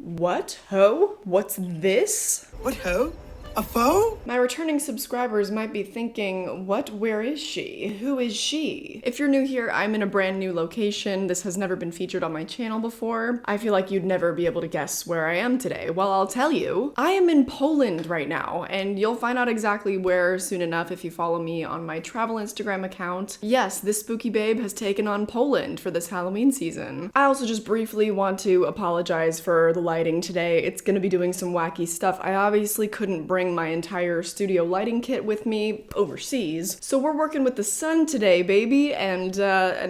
What? Ho? What's this? What ho? A foe? My returning subscribers might be thinking, what, where is she? Who is she? If you're new here, I'm in a brand new location. This has never been featured on my channel before. I feel like you'd never be able to guess where I am today. Well, I'll tell you. I am in Poland right now, and you'll find out exactly where soon enough if you follow me on my travel Instagram account. Yes, this spooky babe has taken on Poland for this Halloween season. I also just briefly want to apologize for the lighting today. It's gonna be doing some wacky stuff. I obviously couldn't bring my entire studio lighting kit with me overseas, so we're working with the sun today, baby, and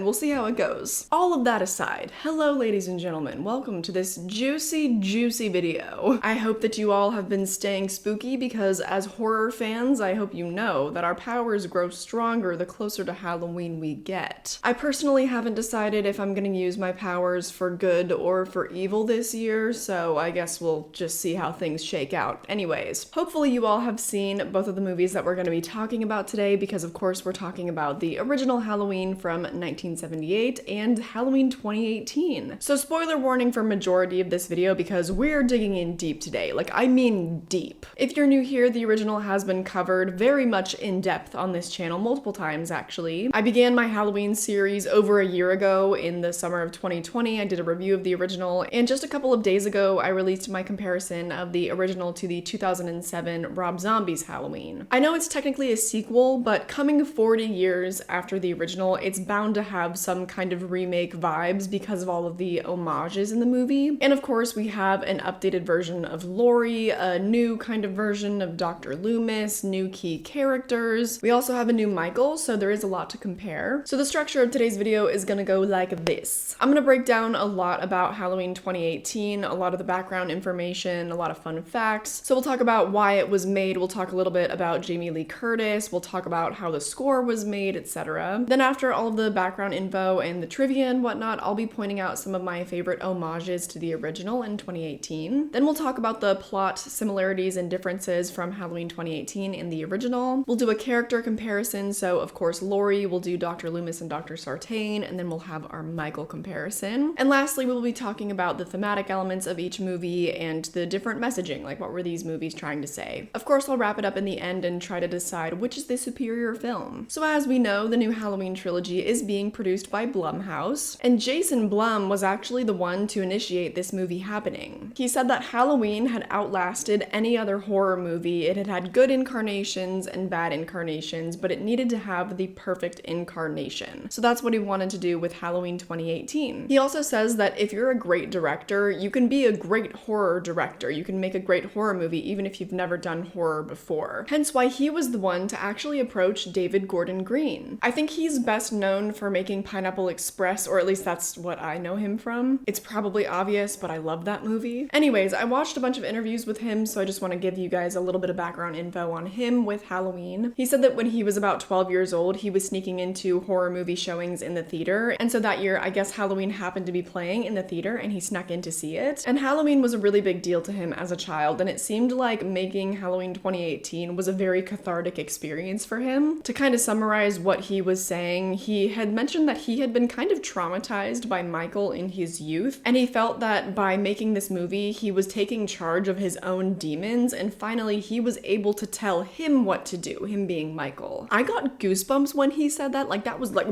we'll see how it goes. All of that aside, hello ladies and gentlemen, welcome to this juicy video. I hope that you all have been staying spooky because as horror fans, I hope you know that our powers grow stronger the closer to Halloween we get. I personally haven't decided if I'm gonna use my powers for good or for evil this year, so I guess we'll just see how things shake out. Anyways, hopefully you all have seen both of the movies that we're going to be talking about today because of course we're talking about the original Halloween from 1978 and Halloween 2018. So spoiler warning for majority of this video because we're digging in deep today. Like, I mean deep. If you're new here, the original has been covered very much in depth on this channel multiple times actually. I began my Halloween series over a year ago in the summer of 2020. I did a review of the original, and just a couple of days ago I released my comparison of the original to the 2007 Rob Zombie's Halloween. I know it's technically a sequel, but coming 40 years after the original, it's bound to have some kind of remake vibes because of all of the homages in the movie. And of course, we have an updated version of Laurie, a new kind of version of Dr. Loomis, new key characters. We also have a new Michael, so there is a lot to compare. So the structure of today's video is gonna go like this. I'm gonna break down a lot about Halloween 2018, a lot of the background information, a lot of fun facts. So we'll talk about why it was made, we'll talk a little bit about Jamie Lee Curtis, we'll talk about how the score was made, etc. Then after all of the background info and the trivia and whatnot, I'll be pointing out some of my favorite homages to the original in 2018. Then we'll talk about the plot similarities and differences from Halloween 2018 and the original. We'll do a character comparison, so of course Laurie, we'll do Dr. Loomis and Dr. Sartain, and then we'll have our Michael comparison. And lastly, we'll be talking about the thematic elements of each movie and the different messaging, like what were these movies trying to say. Of course, I'll wrap it up in the end and try to decide which is the superior film. So as we know, the new Halloween trilogy is being produced by Blumhouse, and Jason Blum was actually the one to initiate this movie happening. He said that Halloween had outlasted any other horror movie. It had had good incarnations and bad incarnations, but it needed to have the perfect incarnation. So that's what he wanted to do with Halloween 2018. He also says that if you're a great director, you can be a great horror director. You can make a great horror movie even if you've never done horror before. Hence why he was the one to actually approach David Gordon Green. I think he's best known for making Pineapple Express, or at least that's what I know him from. It's probably obvious, but I love that movie. Anyways, I watched a bunch of interviews with him, so I just want to give you guys a little bit of background info on him with Halloween. He said that when he was about 12 years old, he was sneaking into horror movie showings in the theater, and so that year, I guess Halloween happened to be playing in the theater and he snuck in to see it. And Halloween was a really big deal to him as a child, and it seemed like making Halloween 2018 was a very cathartic experience for him. To kind of summarize what he was saying, he had mentioned that he had been kind of traumatized by Michael in his youth, and he felt that by making this movie, he was taking charge of his own demons, and finally he was able to tell him what to do, him being Michael. I got goosebumps when he said that, like that was like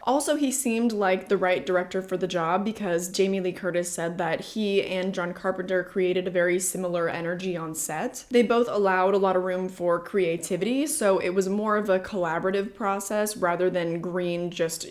Also, he seemed like the right director for the job because Jamie Lee Curtis said that he and John Carpenter created a very similar energy on set. They both allowed a lot of room for creativity, so it was more of a collaborative process rather than Greene just,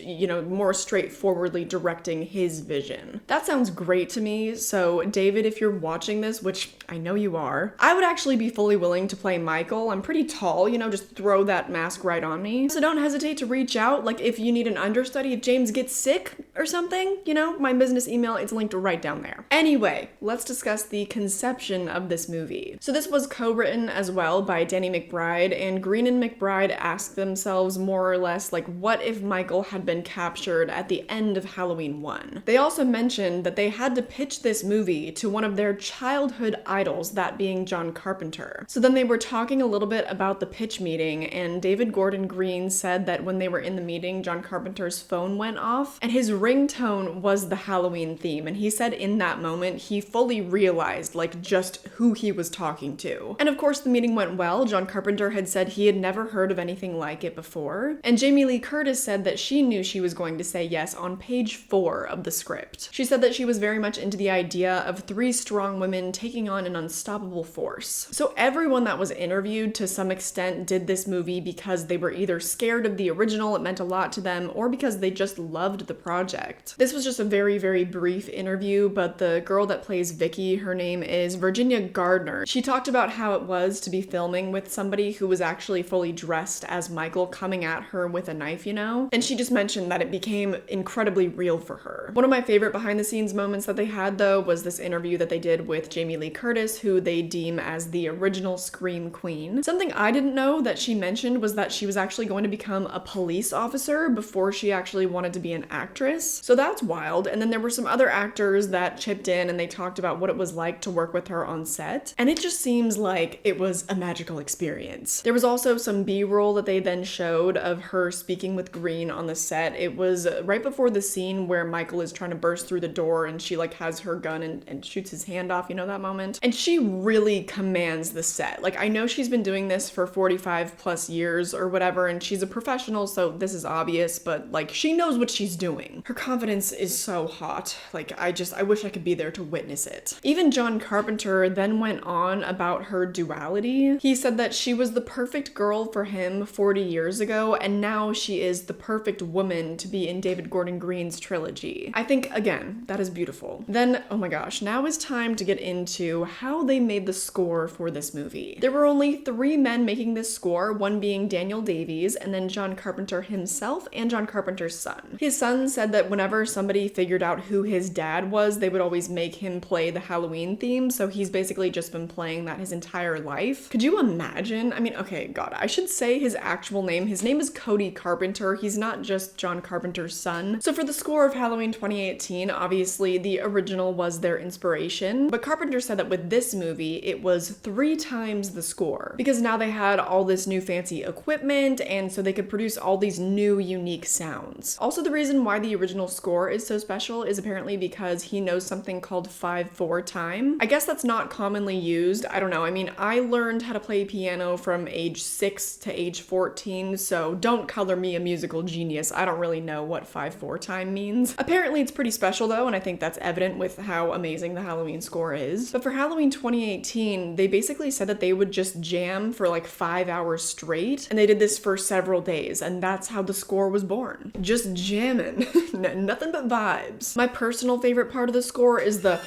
more straightforwardly directing his vision. That sounds great to me, so David, if you're watching this, which I know you are, I would actually be fully willing to play Michael. I'm pretty tall, just throw that mask right on me. So don't hesitate to reach out, like if you need an understudy, if James gets sick or something, my business email, it's linked right down there. Anyway, let's discuss the conception of this movie. So this was co-written as well by Danny McBride, and Greene and McBride asked themselves more or less like, what if Michael had been captured at the end of Halloween 1? They also mentioned that they had to pitch this movie to one of their childhood idols, that being John Carpenter. So then they were talking a little bit about the pitch meeting, and David Gordon Green said that when they were in the meeting, John Carpenter's phone went off, and his ringtone was the Halloween theme, and he said in that moment he fully realized like just who he was talking to. And of course the meeting went well. John Carpenter had said he had never heard of anything like it before, and Jamie Lee Curtis said that she knew she was going to say yes on page 4 of the script. She said that she was very much into the idea of 3 strong women taking on an unstoppable force. So everyone that was interviewed to some extent did this movie because they were either scared of the original, it meant a lot to them, or because they just loved the project. This was just a very, very brief interview, but the girl that plays Vicky, her name is Virginia Gardner. She talked about how it was to be filming with somebody who was actually fully dressed as Michael coming at her with a knife, you know? And she just mentioned that it became incredibly real for her. One of my favorite behind the scenes moments that they had though was this interview that they did with Jamie Lee Curtis, who they deem as the original Scream Queen. Something I didn't know that she mentioned was that she was actually going to become a police officer before she actually wanted to be an actress. So that's wild. And then there were some other actors that chipped in and they talked about what it was like to work with her on set. And it just seems like it was a magical experience. There was also some B-roll that they then showed of her speaking with Greene on the set. It was right before the scene where Michael is trying to burst through the door and she like has her gun and shoots his hand off, you know that moment? And she really commands the set. Like I know she's been doing this for 45 plus years or whatever, and she's a professional, so this is obvious, but like she knows what she's doing. Her confidence is so hot. Like I wish I could be there to witness it. Even John Carpenter then went on about her duality. He said that she was the perfect girl for him 40 years ago, and now she is the perfect woman to be in David Gordon Green's trilogy. I think, again, that is beautiful. Then, oh my gosh, now is time to get into how they made the score for this movie. There were only 3 men making this score, one being Daniel Davies, and then John Carpenter himself and John Carpenter's son. His son said that whenever somebody figured out who his dad was, they would always make him play the Halloween theme, so he's basically just been playing that his entire life. Could you imagine? I mean, okay, God, I should say his actual name. His name is Cody Carpenter. He's not just John Carpenter's son. So for the score of Halloween 2018, obviously the original was their inspiration, but Carpenter said that with this movie, it was 3 times the score, because now they had all this new fancy equipment, and so they could produce all these new unique sounds. Also, the reason why the original score is so special is apparently because he knows something called 5/4 time. I guess that's not commonly used. I don't know. I mean, I learned how to play piano from age 6 to age 14, so don't color me a musical genius. I don't really know what 5/4 time means. Apparently it's pretty special though, and I think that's evident with how amazing the Halloween score is. But for Halloween 2018, they basically said that they would just jam for like 5 hours straight, and they did this for several days, and that's how the score was born. Just jamming. Nothing but vibes. My personal favorite part of the score is the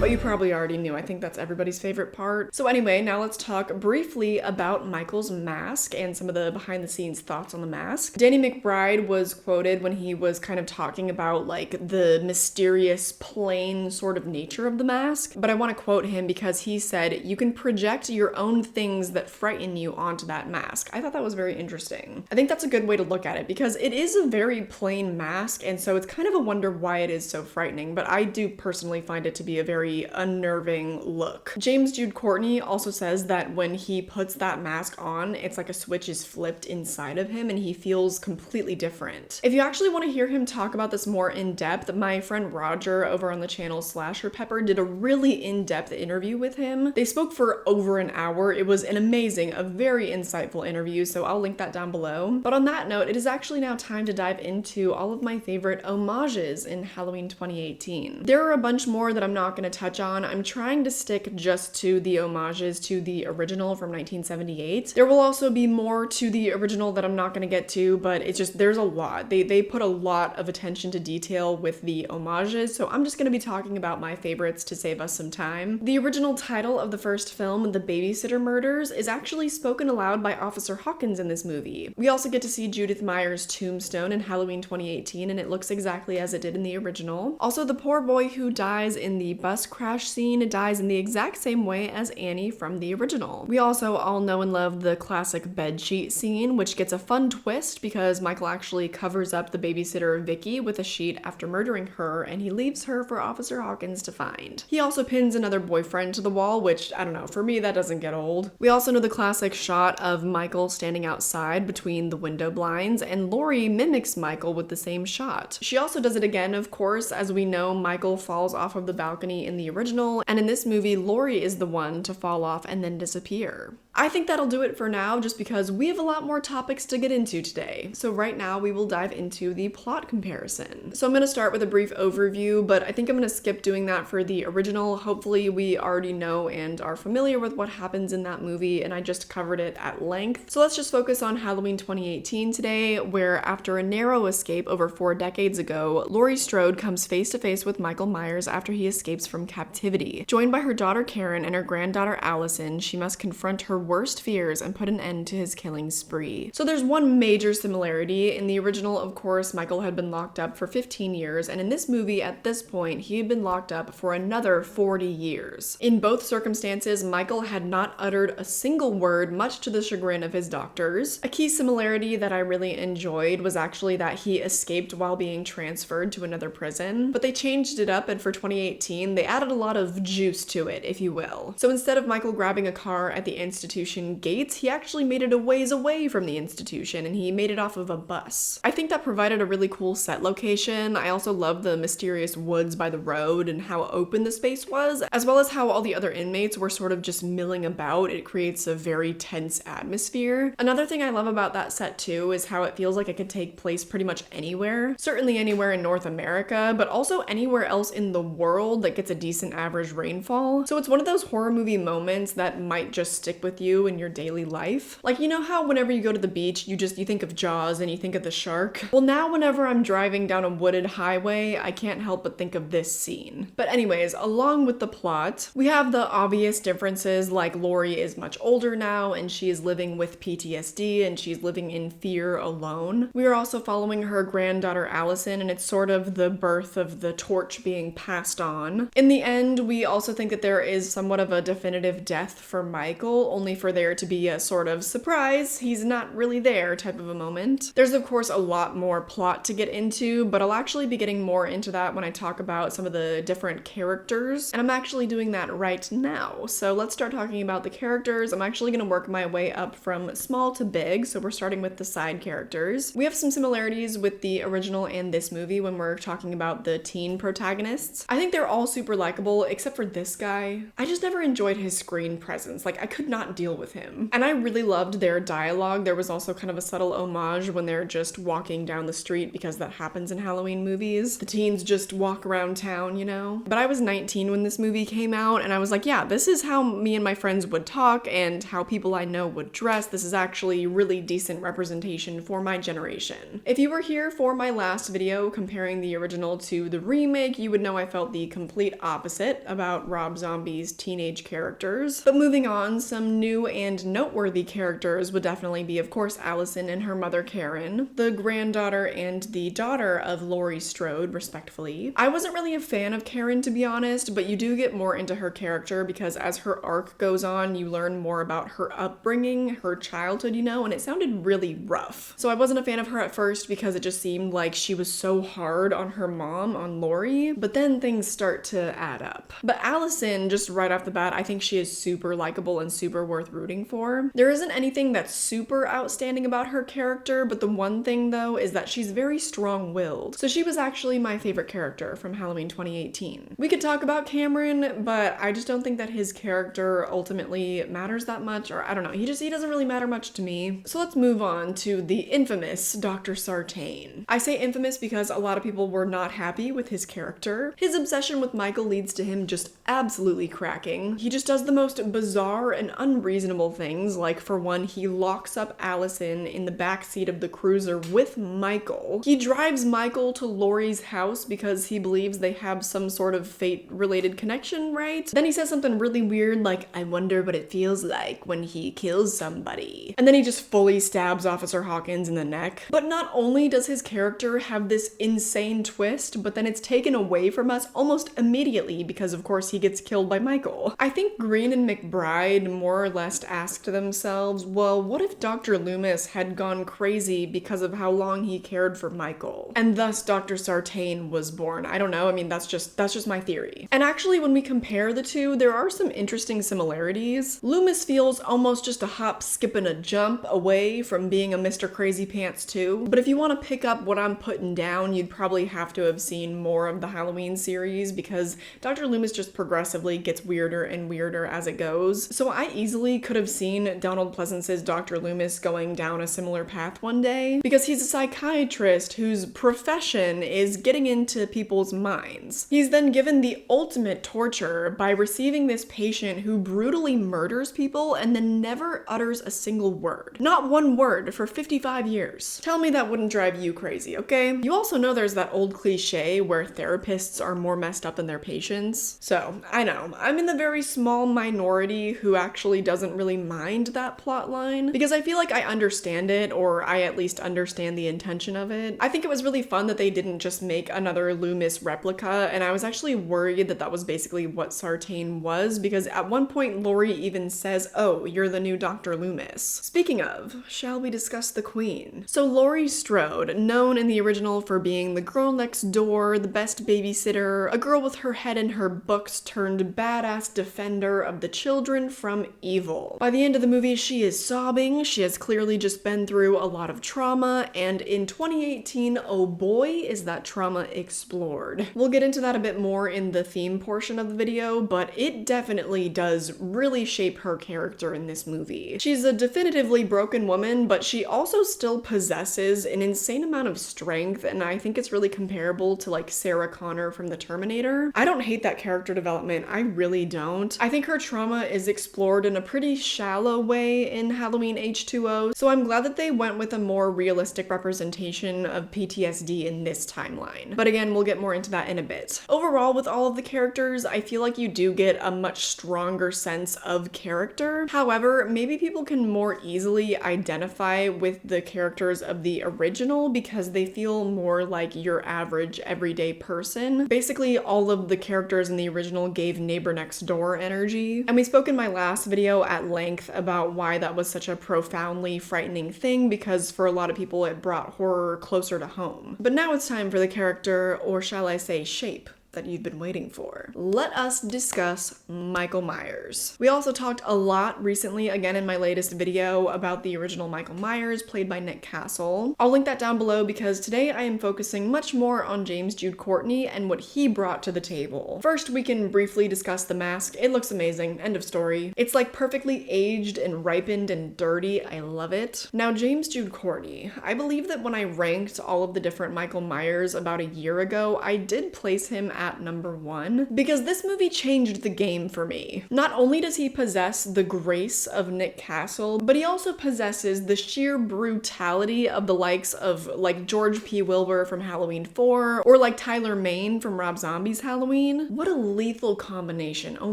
but you probably already knew. I think that's everybody's favorite part. So anyway, now let's talk briefly about Michael's mask and some of the behind the scenes thoughts on the mask. Danny McBride was quoted when he was kind of talking about like the mysterious plain sort of nature of the mask, but I want to quote him because he said, "You can project your own things that frighten you onto that mask." I thought that was very interesting. I think that's a good way to look at it because it is a very plain mask, and so it's kind of a wonder why it is so frightening, but I do personally find it to be a very unnerving look. James Jude Courtney also says that when he puts that mask on, it's like a switch is flipped inside of him and he feels completely different. If you actually want to hear him talk about this more in depth, my friend Roger over on the channel Slasher Pepper did a really in-depth interview with him. They spoke for over an hour. It was an amazing, a very insightful interview, so I'll link that down below. But on that note, it is actually now time to dive into all of my favorite homages in Halloween 2018. There are a bunch more that I'm not going to touch on. I'm trying to stick just to the homages to the original from 1978. There will also be more to the original that I'm not going to get to, but it's just, there's a lot. They put a lot of attention to detail with the homages, so I'm just going to be talking about my favorites to save us some time. The original title of the first film, The Babysitter Murders, is actually spoken aloud by Officer Hawkins in this movie. We also get to see Judith Meyer's tombstone in Halloween 2018, and it looks exactly as it did in the original. Also, the poor boy who dies in the bus bus crash scene dies in the exact same way as Annie from the original. We also all know and love the classic bedsheet scene, which gets a fun twist because Michael actually covers up the babysitter Vicky with a sheet after murdering her, and he leaves her for Officer Hawkins to find. He also pins another boyfriend to the wall, which, I don't know, for me that doesn't get old. We also know the classic shot of Michael standing outside between the window blinds, and Laurie mimics Michael with the same shot. She also does it again, of course, as we know Michael falls off of the balcony in the original, and in this movie Laurie is the one to fall off and then disappear. I think that'll do it for now, just because we have a lot more topics to get into today. So right now we will dive into the plot comparison. So I'm going to start with a brief overview, but I think I'm going to skip doing that for the original. Hopefully we already know and are familiar with what happens in that movie, and I just covered it at length. So let's just focus on Halloween 2018 today, where after a narrow escape over 4 decades ago, Laurie Strode comes face to face with Michael Myers after he escapes from captivity. Joined by her daughter Karen and her granddaughter Allison, she must confront her worst fears and put an end to his killing spree. So there's one major similarity. In the original, of course, Michael had been locked up for 15 years, and in this movie, at this point, he had been locked up for another 40 years. In both circumstances, Michael had not uttered a single word, much to the chagrin of his doctors. A key similarity that I really enjoyed was actually that he escaped while being transferred to another prison, but they changed it up, and for 2018, they added a lot of juice to it, if you will. So instead of Michael grabbing a car at the institution gates, he actually made it a ways away from the institution, and he made it off of a bus. I think that provided a really cool set location. I also love the mysterious woods by the road and how open the space was, as well as how all the other inmates were sort of just milling about. It creates a very tense atmosphere. Another thing I love about that set too is how it feels like it could take place pretty much anywhere. Certainly anywhere in North America, but also anywhere else in the world that gets a decent average rainfall. So it's one of those horror movie moments that might just stick with you in your daily life. Like, you know how whenever you go to the beach, you think of Jaws and you think of the shark? Well, now whenever I'm driving down a wooded highway, I can't help but think of this scene. But anyways, along with the plot, we have the obvious differences, like Laurie is much older now and she is living with PTSD and she's living in fear alone. We are also following her granddaughter Allison, and it's sort of the birth of the torch being passed on. In the end, we also think that there is somewhat of a definitive death for Michael, only for there to be a sort of surprise, he's not really there type of a moment. There's of course a lot more plot to get into, but I'll actually be getting more into that when I talk about some of the different characters, and I'm actually doing that right now. So let's start talking about the characters. I'm actually going to work my way up from small to big, so we're starting with the side characters. We have some similarities with the original and this movie when we're talking about the teen protagonists. I think they're all super likable, except for this guy. I just never enjoyed his screen presence. Like, I could not deal with him. And I really loved their dialogue. There was also kind of a subtle homage when they're just walking down the street, because that happens in Halloween movies. The teens just walk around town, you know? But I was 19 when this movie came out, and I was like, yeah, this is how me and my friends would talk and how people I know would dress. This is actually really decent representation for my generation. If you were here for my last video comparing the original to the remake, you would know I felt the complete opposite about Rob Zombie's teenage characters. But moving on, some new and noteworthy characters would definitely be, of course, Allison and her mother Karen, the granddaughter and the daughter of Laurie Strode, respectively. I wasn't really a fan of Karen, to be honest, but you do get more into her character because as her arc goes on, you learn more about her upbringing, her childhood, you know, and it sounded really rough. So I wasn't a fan of her at first because it just seemed like she was so hard on her mom, on Laurie, but then things start to add up. But Allison, just right off the bat, I think she is super likable and super worth rooting for. There isn't anything that's super outstanding about her character, but the one thing though is that she's very strong-willed. So she was actually my favorite character from Halloween 2018. We could talk about Cameron, but I just don't think that his character ultimately matters that much, or I don't know, he doesn't really matter much to me. So let's move on to the infamous Dr. Sartain. I say infamous because a lot of people were not happy with his character. His obsession with Michael leads to him just absolutely cracking. He just does the most bizarre and reasonable things, like for one, he locks up Allison in the backseat of the cruiser with Michael. He drives Michael to Laurie's house because he believes they have some sort of fate-related connection, right? Then he says something really weird like, I wonder what it feels like when he kills somebody. And then he just fully stabs Officer Hawkins in the neck. But not only does his character have this insane twist, but then it's taken away from us almost immediately because of course he gets killed by Michael. I think Greene and McBride more or less asked themselves, well, what if Dr. Loomis had gone crazy because of how long he cared for Michael? And thus Dr. Sartain was born. I don't know, I mean, that's just my theory. And actually, when we compare the two, there are some interesting similarities. Loomis feels almost just a hop, skip, and a jump away from being a Mr. Crazy Pants too. But if you want to pick up what I'm putting down, you'd probably have to have seen more of the Halloween series because Dr. Loomis just progressively gets weirder and weirder as it goes. So I easily could have seen Donald Pleasance's Dr. Loomis going down a similar path one day because he's a psychiatrist whose profession is getting into people's minds. He's then given the ultimate torture by receiving this patient who brutally murders people and then never utters a single word. Not one word for 55 years. Tell me that wouldn't drive you crazy, okay? You also know there's that old cliche where therapists are more messed up than their patients. So, I know, I'm in the very small minority who actually doesn't really mind that plot line because I feel like I understand it, or I at least understand the intention of it. I think it was really fun that they didn't just make another Loomis replica, and I was actually worried that that was basically what Sartain was because at one point Laurie even says, oh, you're the new Dr. Loomis. Speaking of, shall we discuss the Queen? So Laurie Strode, known in the original for being the girl next door, the best babysitter, a girl with her head in her books turned badass defender of the children from evil. By the end of the movie, she is sobbing, she has clearly just been through a lot of trauma, and in 2018, oh boy, is that trauma explored. We'll get into that a bit more in the theme portion of the video, but it definitely does really shape her character in this movie. She's a definitively broken woman, but she also still possesses an insane amount of strength, and I think it's really comparable to like Sarah Connor from The Terminator. I don't hate that character development, I really don't. I think her trauma is explored in a pretty shallow way in Halloween H2O, so I'm glad that they went with a more realistic representation of PTSD in this timeline. But again, we'll get more into that in a bit. Overall, with all of the characters, I feel like you do get a much stronger sense of character. However, maybe people can more easily identify with the characters of the original because they feel more like your average everyday person. Basically, all of the characters in the original gave neighbor next door energy. And we spoke in my last video at length about why that was such a profoundly frightening thing because for a lot of people it brought horror closer to home. But now it's time for the character, or shall I say shape, that you've been waiting for. Let us discuss Michael Myers. We also talked a lot recently, again in my latest video, about the original Michael Myers, played by Nick Castle. I'll link that down below because today I am focusing much more on James Jude Courtney and what he brought to the table. First, we can briefly discuss the mask. It looks amazing, end of story. It's like perfectly aged and ripened and dirty. I love it. Now, James Jude Courtney. I believe that when I ranked all of the different Michael Myers about a year ago, I did place him at number 1 because this movie changed the game for me. Not only does he possess the grace of Nick Castle, but he also possesses the sheer brutality of the likes of like George P. Wilbur from Halloween 4 or like Tyler Mane from Rob Zombie's Halloween. What a lethal combination. Oh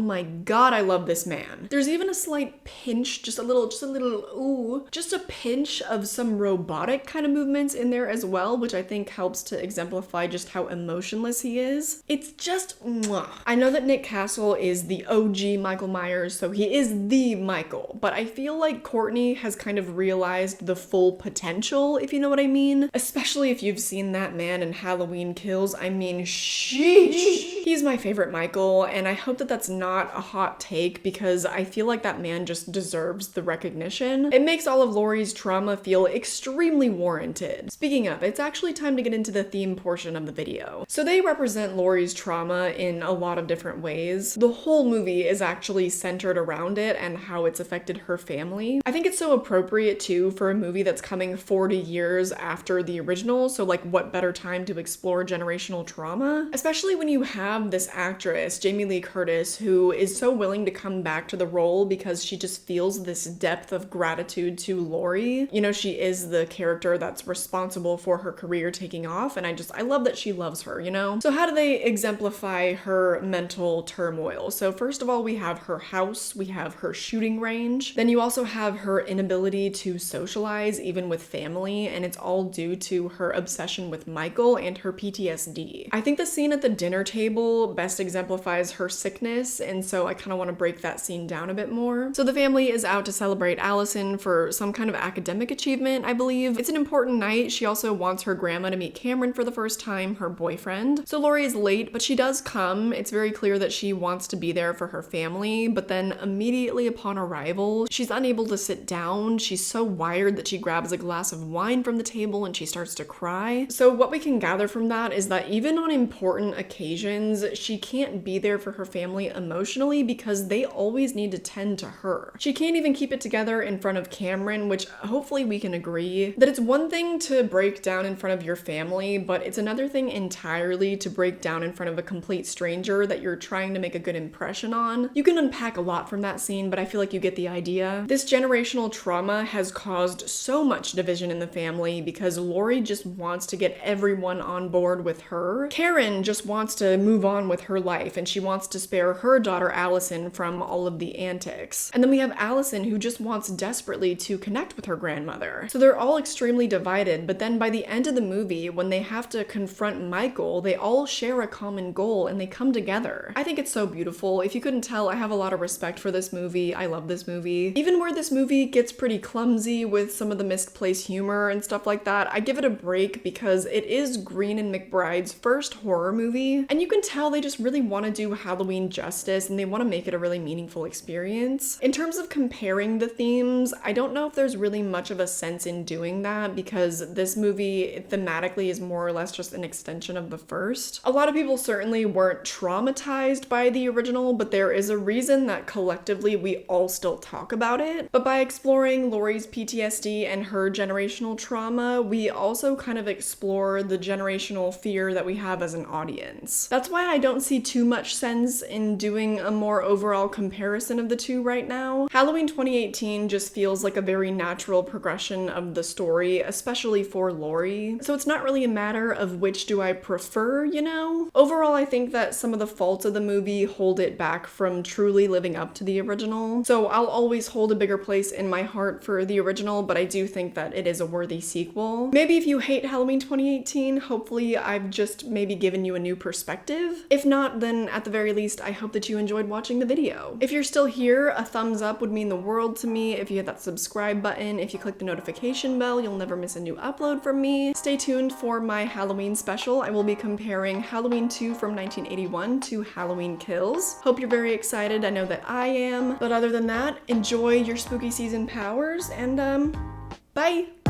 my god, I love this man. There's even a slight pinch, just a pinch of some robotic kind of movements in there as well, which I think helps to exemplify just how emotionless he is. It's just mwah. I know that Nick Castle is the OG Michael Myers, so he is the Michael, but I feel like Courtney has kind of realized the full potential, if you know what I mean. Especially if you've seen that man in Halloween Kills. I mean, sheesh. He's my favorite Michael, and I hope that that's not a hot take because I feel like that man just deserves the recognition. It makes all of Laurie's trauma feel extremely warranted. Speaking of, it's actually time to get into the theme portion of the video. So they represent Laurie's trauma in a lot of different ways. The whole movie is actually centered around it and how it's affected her family. I think it's so appropriate too for a movie that's coming 40 years after the original, so like what better time to explore generational trauma? Especially when you have have this actress, Jamie Lee Curtis, who is so willing to come back to the role because she just feels this depth of gratitude to Laurie. You know, she is the character that's responsible for her career taking off, and I love that she loves her, you know? So how do they exemplify her mental turmoil? So first of all, we have her house, we have her shooting range, then you also have her inability to socialize even with family, and it's all due to her obsession with Michael and her PTSD. I think the scene at the dinner table best exemplifies her sickness, and so I kind of want to break that scene down a bit more. So the family is out to celebrate Allison for some kind of academic achievement, I believe. It's an important night. She also wants her grandma to meet Cameron for the first time, her boyfriend. So Laurie is late, but she does come. It's very clear that she wants to be there for her family, but then immediately upon arrival, she's unable to sit down. She's so wired that she grabs a glass of wine from the table and she starts to cry. So what we can gather from that is that even on important occasions, she can't be there for her family emotionally because they always need to tend to her. She can't even keep it together in front of Cameron, which hopefully we can agree that it's one thing to break down in front of your family, but it's another thing entirely to break down in front of a complete stranger that you're trying to make a good impression on. You can unpack a lot from that scene, but I feel like you get the idea. This generational trauma has caused so much division in the family because Laurie just wants to get everyone on board with her. Karen just wants to move on with her life, and she wants to spare her daughter Allison from all of the antics. And then we have Allison, who just wants desperately to connect with her grandmother. So they're all extremely divided, but then by the end of the movie, when they have to confront Michael, they all share a common goal and they come together. I think it's so beautiful. If you couldn't tell, I have a lot of respect for this movie. I love this movie. Even where this movie gets pretty clumsy with some of the misplaced humor and stuff like that, I give it a break because it is Greene and McBride's first horror movie, and you can tell they just really want to do Halloween justice and they want to make it a really meaningful experience. In terms of comparing the themes, I don't know if there's really much of a sense in doing that because this movie thematically is more or less just an extension of the first. A lot of people certainly weren't traumatized by the original, but there is a reason that collectively we all still talk about it. But by exploring Laurie's PTSD and her generational trauma, we also kind of explore the generational fear that we have as an audience. That's why I don't see too much sense in doing a more overall comparison of the two right now. Halloween 2018 just feels like a very natural progression of the story, especially for Laurie. So it's not really a matter of which do I prefer, you know? Overall, I think that some of the faults of the movie hold it back from truly living up to the original. So I'll always hold a bigger place in my heart for the original, but I do think that it is a worthy sequel. Maybe if you hate Halloween 2018, hopefully I've just maybe given you a new perspective. If not, then at the very least, I hope that you enjoyed watching the video. If you're still here, a thumbs up would mean the world to me. If you hit that subscribe button, if you click the notification bell, you'll never miss a new upload from me. Stay tuned for my Halloween special. I will be comparing Halloween 2 from 1981 to Halloween Kills. Hope you're very excited. I know that I am. But other than that, enjoy your spooky season powers and bye!